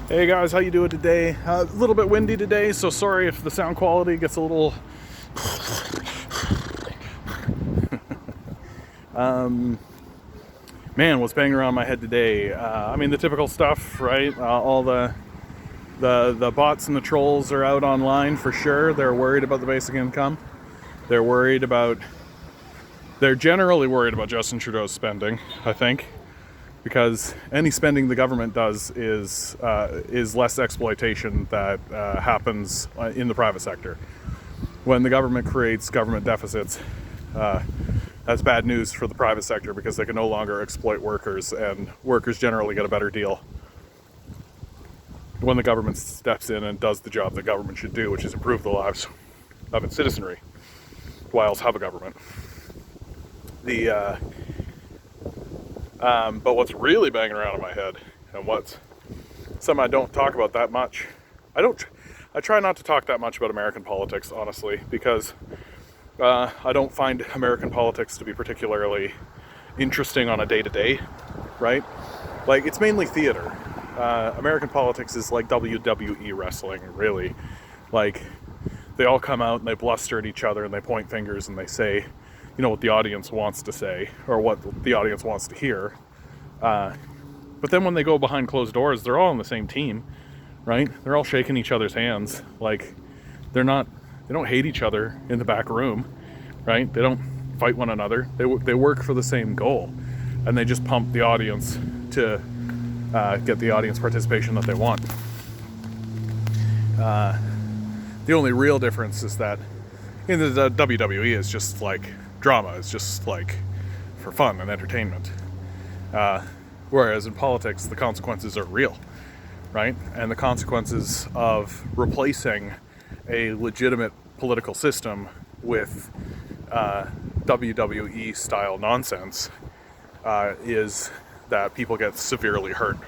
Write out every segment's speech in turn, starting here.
Hey guys, how you doing today? A little bit windy today, so sorry if the sound quality gets a little man, what's banging around my head today? I mean the typical stuff, right? All the bots and the trolls are out online for sure. They're worried about the basic income. They're worried about they're generally worried about Justin Trudeau's spending, I think. Because any spending the government does is less exploitation that happens in the private sector. When the government creates government deficits, that's bad news for the private sector because they can no longer exploit workers, and workers generally get a better deal when the government steps in and does the job the government should do, which is improve the lives of its citizenry. Why else have a government? But what's really banging around in my head, and what's something I don't talk about that much, I try not to talk that much about American politics, honestly, because I don't find American politics to be particularly interesting on a day-to-day, right? Like, it's mainly theater. American politics is like WWE wrestling, really. Like, they all come out and they bluster at each other and they point fingers and they say, you know, what the audience wants to say or what the audience wants to hear. But then when they go behind closed doors, they're all on the same team, right? They're all shaking each other's hands. Like, they don't hate each other in the back room, right? They don't fight one another. They work for the same goal, and they just pump the audience to get the audience participation that they want. The only real difference is that in the WWE is just like drama. It's just like for fun and entertainment. Whereas in politics, the consequences are real, right? And the consequences of replacing a legitimate political system with WWE style nonsense is that people get severely hurt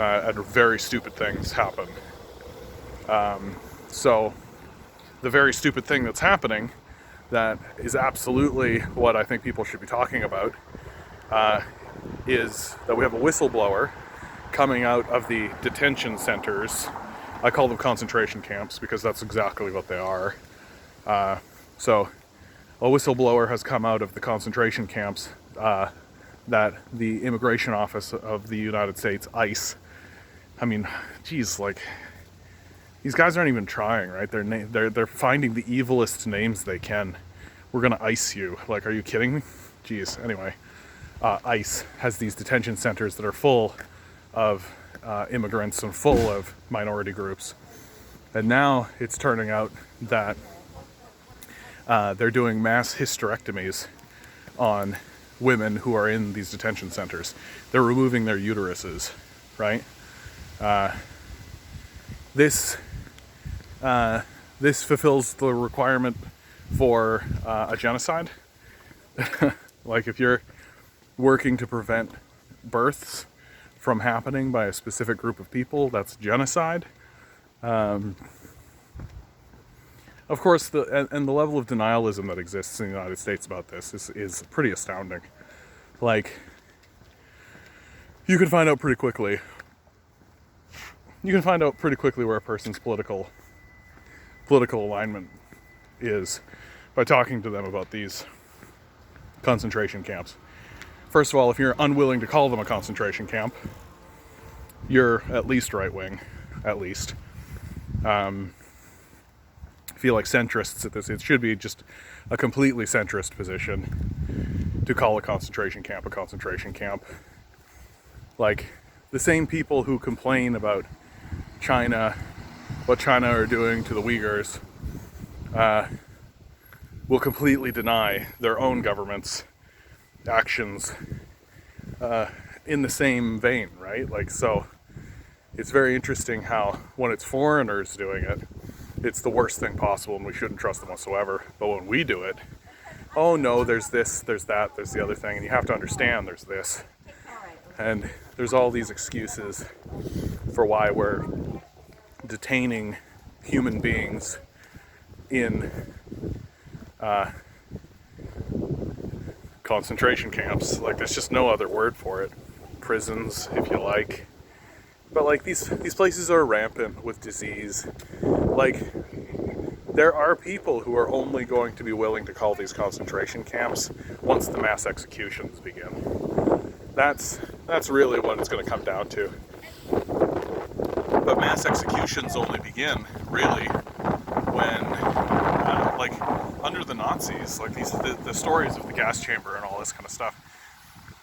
and very stupid things happen. So the very stupid thing that's happening that is absolutely what I think people should be talking about is that we have a whistleblower coming out of the detention centers. I call them concentration camps because that's exactly what they are. So a whistleblower has come out of the concentration camps that the Immigration Office of the United States, ICE, I mean, geez, like, these guys aren't even trying, right? They're finding the evilest names they can. We're gonna ICE you. Like, are you kidding me? Geez. Anyway, ICE has these detention centers that are full of immigrants and full of minority groups. And now it's turning out that they're doing mass hysterectomies on women who are in these detention centers. They're removing their uteruses, right? This fulfills the requirement for a genocide. Like, if you're working to prevent births from happening by a specific group of people, that's genocide. Of course, the level of denialism that exists in the United States about this is pretty astounding. Like, you can find out pretty quickly. You can find out pretty quickly where a person's political alignment is by talking to them about these concentration camps. First of all, if you're unwilling to call them a concentration camp, you're at least right-wing, at least. I feel like centrists at this, it should be just a completely centrist position to call a concentration camp a concentration camp. Like, the same people who complain about China, what China are doing to the Uyghurs, will completely deny their own government's actions in the same vein, right? Like, so it's very interesting how when it's foreigners doing it, it's the worst thing possible and we shouldn't trust them whatsoever. But when we do it, oh no, there's this, there's that, there's the other thing, and you have to understand there's this. And there's all these excuses for why we're detaining human beings in concentration camps. Like, there's just no other word for it. Prisons, if you like. But like these places are rampant with disease. Like, there are people who are only going to be willing to call these concentration camps once the mass executions begin. That's really what it's going to come down to. But mass executions only begin, really, when, like, under the Nazis, like the stories of the gas chamber and all this kind of stuff,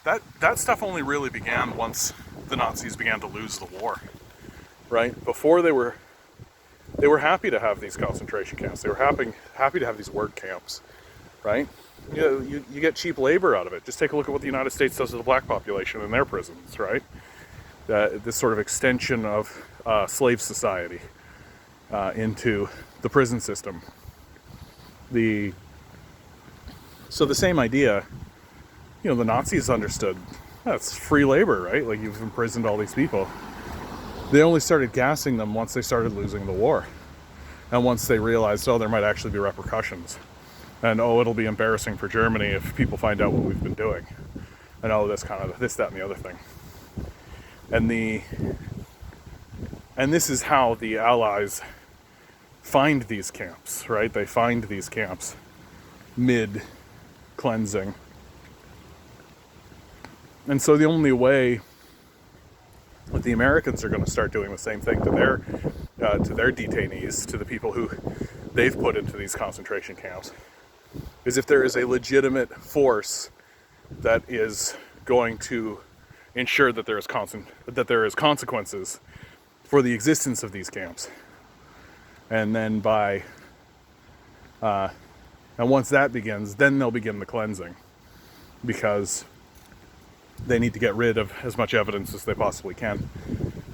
that stuff only really began once the Nazis began to lose the war, right? Before they were happy to have these concentration camps. They were happy to have these work camps, right? You get cheap labor out of it. Just take a look at what the United States does to the black population in their prisons, right? This sort of extension of slave society into the prison system. So the same idea, the Nazis understood that's free labor, right? Like, you've imprisoned all these people. They only started gassing them once they started losing the war. And once they realized, there might actually be repercussions. And, it'll be embarrassing for Germany if people find out what we've been doing. And this, that, and the other thing. And this is how the Allies find these camps, right? They find these camps mid-cleansing. And so the only way that the Americans are going to start doing the same thing to their detainees, to the people who they've put into these concentration camps, is if there is a legitimate force that is going to ensure that there is consequences for the existence of these camps. And then and once that begins, then they'll begin the cleansing, because they need to get rid of as much evidence as they possibly can.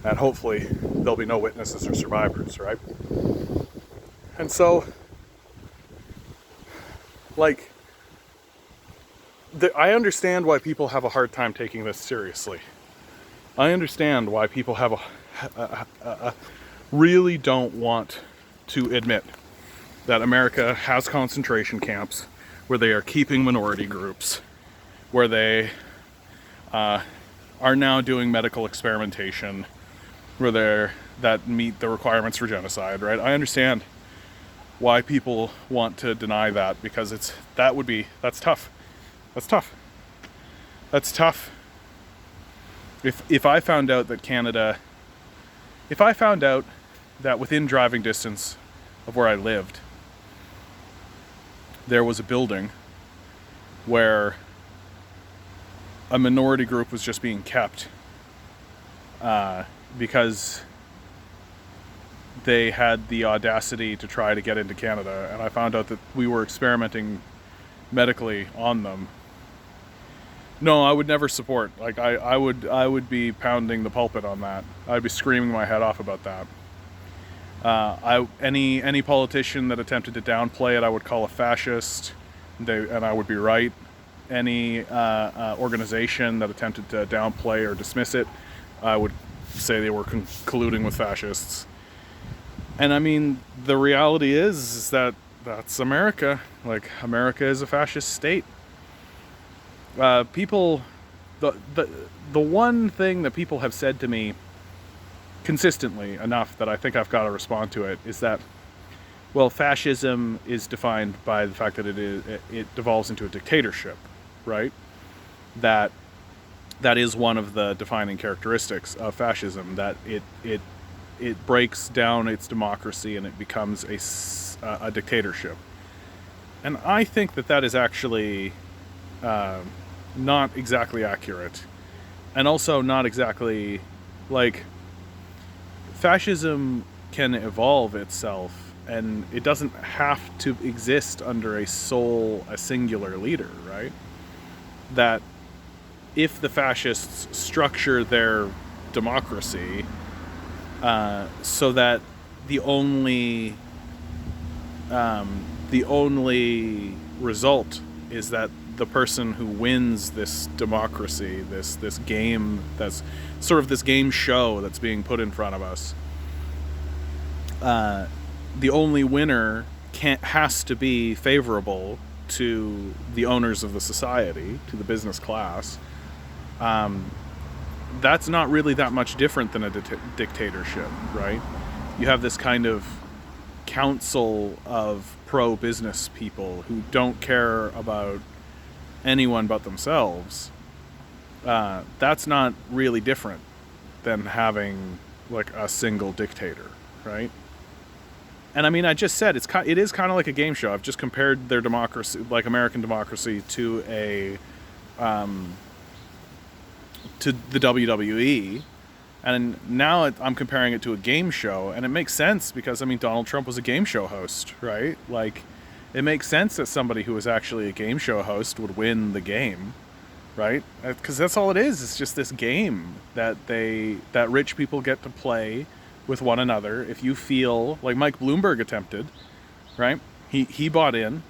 And hopefully there'll be no witnesses or survivors, right? And so, like, I understand why people have a hard time taking this seriously. I understand why people have really don't want to admit that America has concentration camps where they are keeping minority groups, where they are now doing medical experimentation, that meet the requirements for genocide, right? I understand why people want to deny that, because that's tough. That's tough. That's tough. If I found out that within driving distance of where I lived, there was a building where a minority group was just being kept because they had the audacity to try to get into Canada, and I found out that we were experimenting medically on them. No, I would never support. Like, I would be pounding the pulpit on that. I'd be screaming my head off about that. Any politician that attempted to downplay it, I would call a fascist, and I would be right. Any organization that attempted to downplay or dismiss it, I would say they were colluding with fascists. And I mean, the reality is that that's America. Like, America is a fascist state. People, the one thing that people have said to me consistently enough that I think I've got to respond to it is that, well, fascism is defined by the fact that it devolves into a dictatorship, right? That is one of the defining characteristics of fascism, that it breaks down its democracy and it becomes a dictatorship. And I think that is actually not exactly accurate, and also not exactly, like, fascism can evolve itself, and it doesn't have to exist under a singular leader, right? That if the fascists structure their democracy so that the only result is that the person who wins this democracy, this game, that's sort of this game show that's being put in front of us, the only winner has to be favorable to the owners of the society, to the business class, that's not really that much different than a dictatorship, right? You have this kind of council of pro-business people who don't care about anyone but themselves. That's not really different than having like a single dictator, right? And I mean, I just said it is kind of like a game show. I've just compared their democracy, like American democracy, to the WWE, and now I'm comparing it to a game show, and it makes sense because I mean, Donald Trump was a game show host, right? Like, it makes sense that somebody who was actually a game show host would win the game, right? Because that's all it is. It's just this game that rich people get to play with one another. If you feel like Mike Bloomberg attempted, right? He bought in,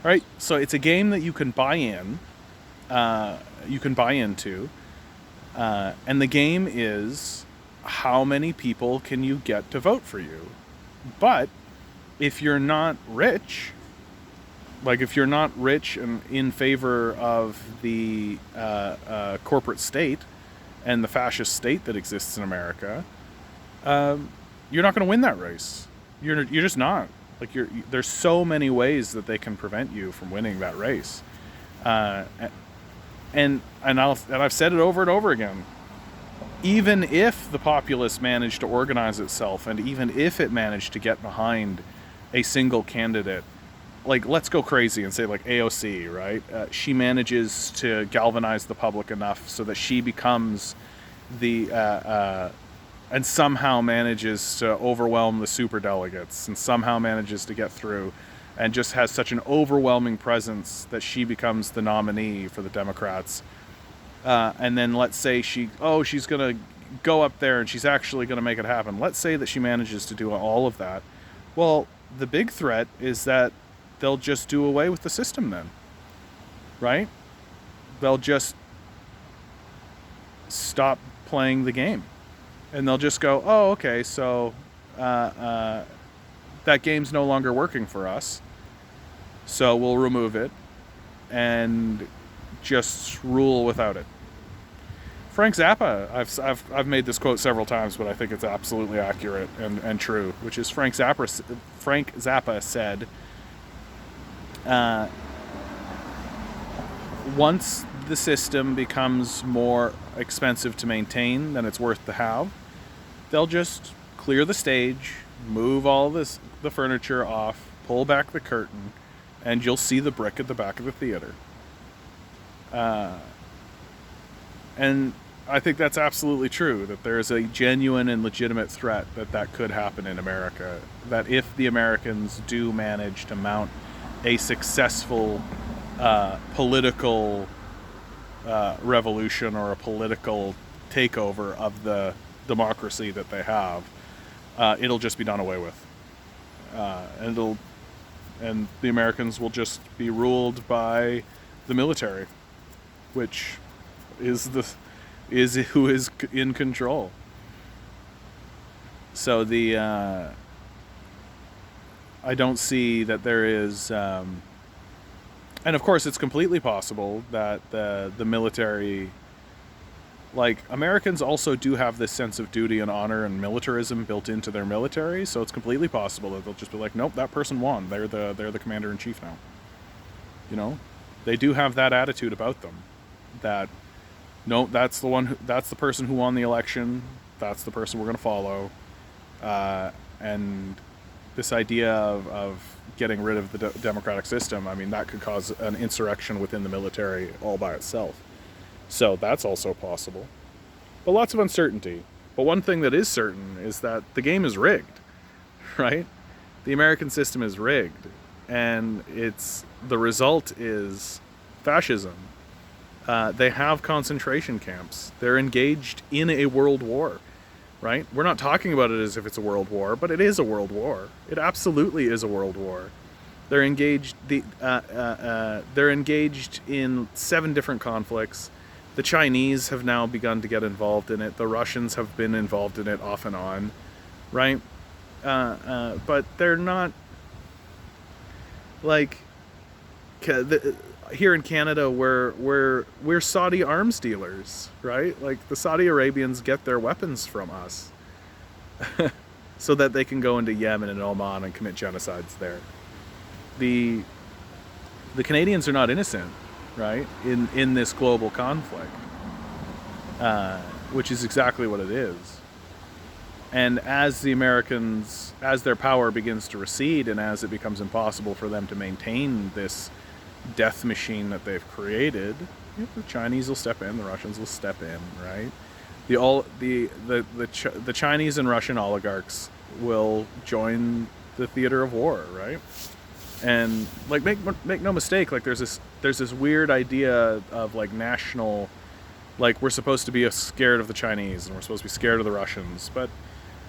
right? So it's a game that you can buy in, you can buy into, and the game is how many people can you get to vote for you. But if you're not rich, like if you're not rich and in favor of the corporate state and the fascist state that exists in America, you're not going to win that race. You're just not. Like, there's so many ways that they can prevent you from winning that race. And I've said it over and over again. Even if the populace managed to organize itself, and even if it managed to get behind a single candidate, like, let's go crazy and say like AOC, right? She manages to galvanize the public enough so that she becomes and somehow manages to overwhelm the superdelegates, and somehow manages to get through, and just has such an overwhelming presence that she becomes the nominee for the Democrats. And then let's say she's going to go up there and she's actually going to make it happen. Let's say that she manages to do all of that. Well, the big threat is that they'll just do away with the system then, right? They'll just stop playing the game. And they'll just go, oh, okay, so that game's no longer working for us, so we'll remove it and just rule without it. Frank Zappa, I've made this quote several times, but I think it's absolutely accurate and true, which is Frank Zappa said, once the system becomes more expensive to maintain than it's worth to have, they'll just clear the stage, move all the furniture off, pull back the curtain, and you'll see the brick at the back of the theater. And I think that's absolutely true, that there is a genuine and legitimate threat that could happen in America. That if the Americans do manage to mount a successful political revolution or a political takeover of the democracy that they have, it'll just be done away with, and the Americans will just be ruled by the military, which is who is in control. So I don't see that there is. And of course, it's completely possible that the military, like, Americans also do have this sense of duty and honor and militarism built into their military. So it's completely possible that they'll just be like, nope, that person won. They're the commander in chief now. You know, they do have that attitude about them. That, no, that's the person who won the election. That's the person we're going to follow. And this idea of getting rid of the democratic system, I mean, that could cause an insurrection within the military all by itself. So that's also possible. But lots of uncertainty. But one thing that is certain is that the game is rigged, right? The American system is rigged. And the result is fascism. They have concentration camps. They're engaged in a world war. Right? We're not talking about it as if it's a world war, but it is a world war. It absolutely is a world war. They're engaged. They're engaged in 7 different conflicts. The Chinese have now begun to get involved in it. The Russians have been involved in it off and on, right? But they're not like. here in Canada, we're Saudi arms dealers, right? Like the Saudi Arabians get their weapons from us, so that they can go into Yemen and Oman and commit genocides there. The Canadians are not innocent, right? In this global conflict, which is exactly what it is. And as the Americans, as their power begins to recede, and as it becomes impossible for them to maintain this death machine that they've created, the Chinese will step in, the Russians will step in, right? The Chinese and Russian oligarchs will join the theater of war, right? And like make no mistake, like there's this weird idea of like national, like we're supposed to be scared of the Chinese and we're supposed to be scared of the Russians, but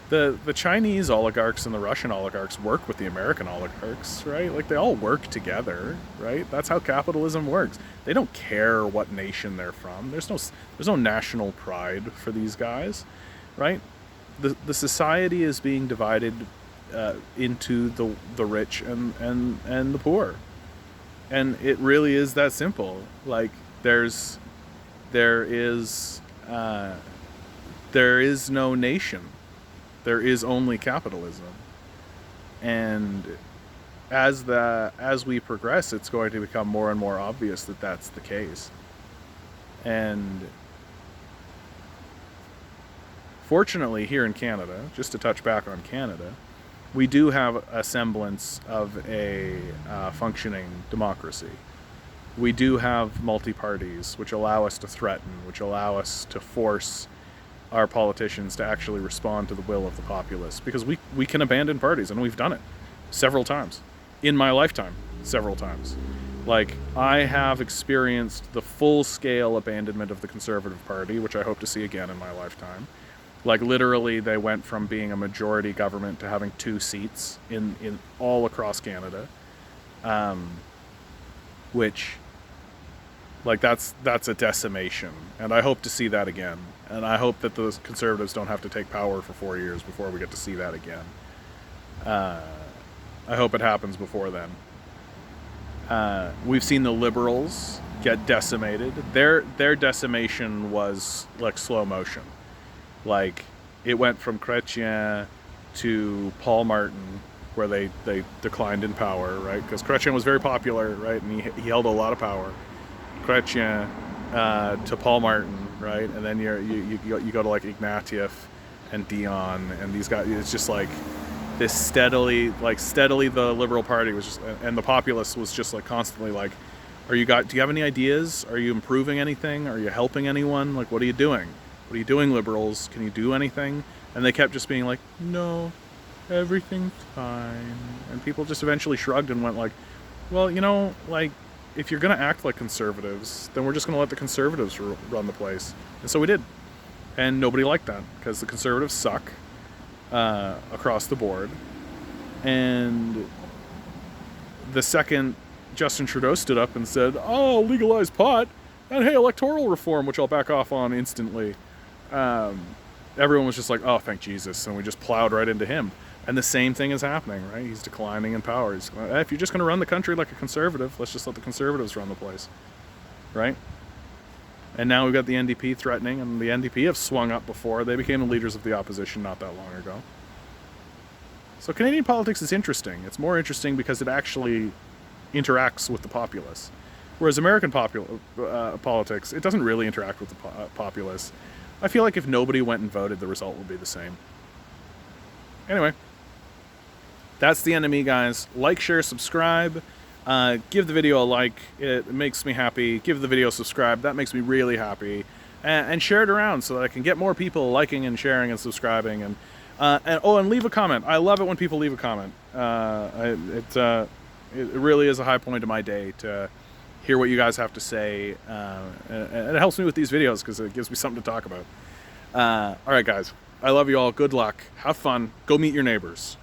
the Chinese oligarchs and the Russian oligarchs work with the American oligarchs, right? Like they all work together, right? That's how capitalism works. They don't care what nation they're from. There's no national pride for these guys, right? The society is being divided into the rich and the poor, and it really is that simple. Like there is no nation. There is only capitalism, and as we progress, it's going to become more and more obvious that that's the case. And fortunately, here in Canada, just to touch back on Canada, we do have a semblance of a functioning democracy. We do have multi-parties, which allow us to threaten, which allow us to force our politicians to actually respond to the will of the populace, because we can abandon parties, and we've done it several times in my lifetime, several times. Like, I have experienced the full-scale abandonment of the Conservative Party, which I hope to see again in my lifetime. Like, literally, they went from being a majority government to having 2 seats in all across Canada, which, like, that's a decimation, and I hope to see that again. And I hope that those Conservatives don't have to take power for 4 years before we get to see that again. I hope it happens before then. We've seen the Liberals get decimated. Their decimation was like slow motion. Like, it went from Chrétien to Paul Martin, where they declined in power, right? Because Chrétien was very popular, right? And he held a lot of power. Chrétien to Paul Martin, right? And then you go to like Ignatieff and Dion and these guys. It's just like this steadily the Liberal Party was just, and the populace was just like constantly like, do you have any ideas? Are you improving anything? Are you helping anyone? Like, what are you doing? What are you doing, Liberals? Can you do anything? And they kept just being like, no, everything's fine. And people just eventually shrugged and went like, well, like, if you're going to act like Conservatives, then we're just going to let the Conservatives run the place. And so we did. And nobody liked that, because the Conservatives suck across the board. And the second Justin Trudeau stood up and said, oh, legalize pot, and hey, electoral reform, which I'll back off on instantly, everyone was just like, oh, thank Jesus. And we just plowed right into him. And the same thing is happening, right? He's declining in power. If you're just going to run the country like a conservative, let's just let the Conservatives run the place, right? And now we've got the NDP threatening, and the NDP have swung up before. They became the leaders of the opposition not that long ago. So Canadian politics is interesting. It's more interesting because it actually interacts with the populace. Whereas American politics, it doesn't really interact with the populace. I feel like if nobody went and voted, the result would be the same. Anyway. That's the end of me, guys. Like, share, subscribe. Give the video a like. It makes me happy. Give the video a subscribe. That makes me really happy. And share it around so that I can get more people liking and sharing and subscribing. And leave a comment. I love it when people leave a comment. It really is a high point of my day to hear what you guys have to say. And it helps me with these videos because it gives me something to talk about. All right, guys. I love you all. Good luck. Have fun. Go meet your neighbors.